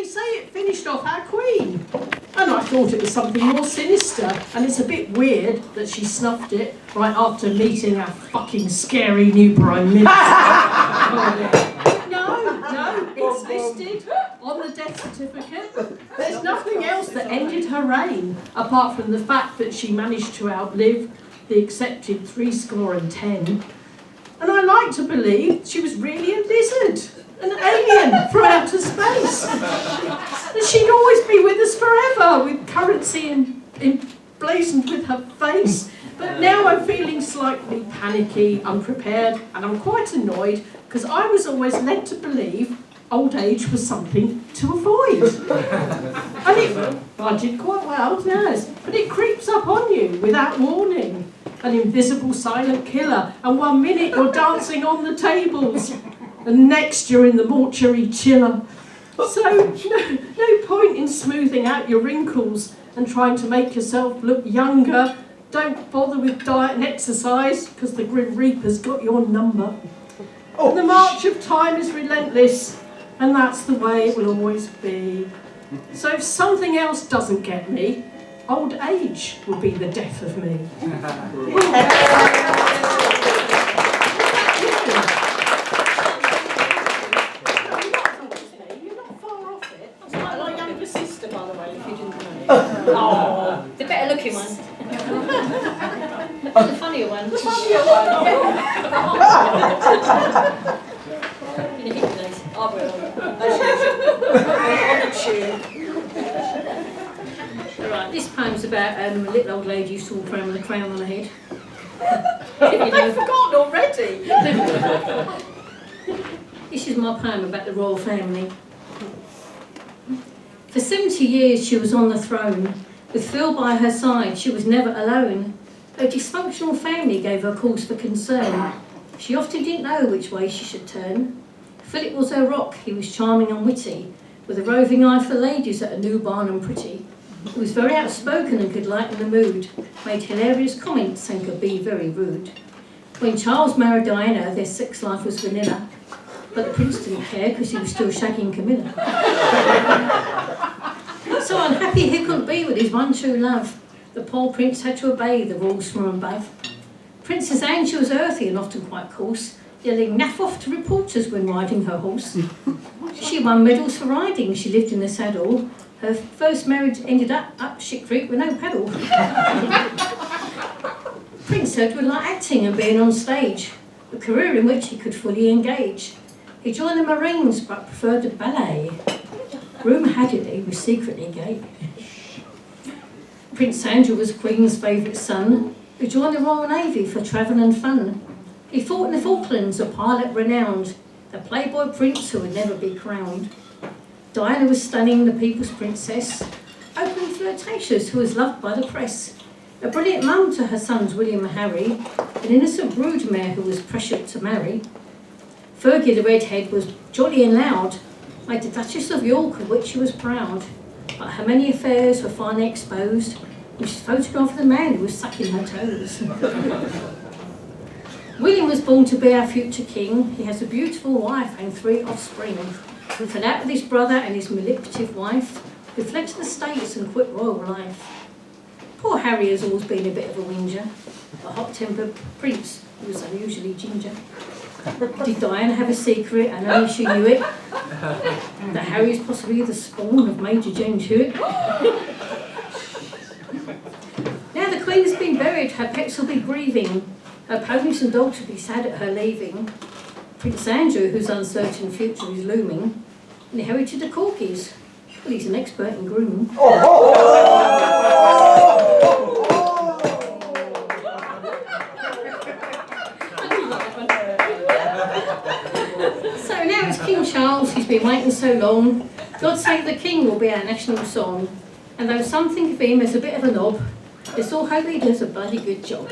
say it finished off our Queen. And I thought it was something more sinister, and it's a bit weird that she snuffed it right after meeting our fucking scary new Prime Minister. No, it's listed on the death certificate. There's nothing else that ended her reign, apart from the fact that she managed to outlive the accepted 70. And I like to believe she was really a lizard, an alien from outer space. And she'd always be with us forever, with currency emblazoned with her face. But now I'm feeling slightly panicky, unprepared, and I'm quite annoyed, because I was always led to believe old age was something to avoid. And I did quite well, yes, but it creeps up on you without warning. An invisible silent killer, and 1 minute you're dancing on the tables, and next you're in the mortuary chiller. So, no point in smoothing out your wrinkles and trying to make yourself look younger. Don't bother with diet and exercise, because the Grim Reaper's got your number. And the march of time is relentless, and that's the way it will always be. So if something else doesn't get me, old age will be the death of me. You're not far off it. That's like my younger sister, by the way, if you didn't know. Oh, the better looking one. The funnier one. The funnier one. You know, those. I will. Right, this poem's about a little old lady who saw a crown with a crown on her head. I've forgotten already. This is my poem about the royal family. For 70 years she was on the throne. With Phil by her side, she was never alone. Her dysfunctional family gave her cause for concern. She often didn't know which way she should turn. Philip was her rock, he was charming and witty, with a roving eye for ladies that are new, barn and pretty. He was very outspoken and could lighten the mood, made hilarious comments and could be very rude. When Charles married Diana, their sex life was vanilla, but the prince didn't care because he was still shagging Camilla. So unhappy he couldn't be with his one true love, the poor prince had to obey the rules from above. Princess Anne, she was earthy and often quite coarse, yelling naff off to reporters when riding her horse. She won medals for riding, she lived in the saddle. Her first marriage ended up shit creek with no pedal. Prince Edward liked acting and being on stage, a career in which he could fully engage. He joined the Marines but preferred the ballet. Rumour had it that he was secretly gay. Prince Andrew was Queen's favourite son, who joined the Royal Navy for travel and fun. He fought in the Falklands, a pilot renowned, the playboy prince who would never be crowned. Diana was stunning, the people's princess, openly flirtatious, who was loved by the press. A brilliant mum to her sons William and Harry, an innocent broodmare who was pressured to marry. Fergie the redhead was jolly and loud, made the Duchess of York, of which she was proud. But her many affairs were finally exposed when she photographed the man who was sucking her toes. William was born to be our future king. He has a beautiful wife and 3 offspring. He fell out with his brother and his manipulative wife, who fled to the States and quit royal life. Poor Harry has always been a bit of a whinger, a hot-tempered prince who was unusually ginger. Did Diana have a secret and only she knew it? That Harry is possibly the spawn of Major James Hewitt? Now the Queen has been buried, her pets will be grieving, her ponies and dogs will be sad at her leaving. Prince Andrew, whose uncertain future is looming, inherited the corgis. Well, he's an expert in grooming. So now it's King Charles, he's been waiting so long. God Save the King will be our national song. And though some think of him as a bit of a knob, let's all hope he does a bloody good job.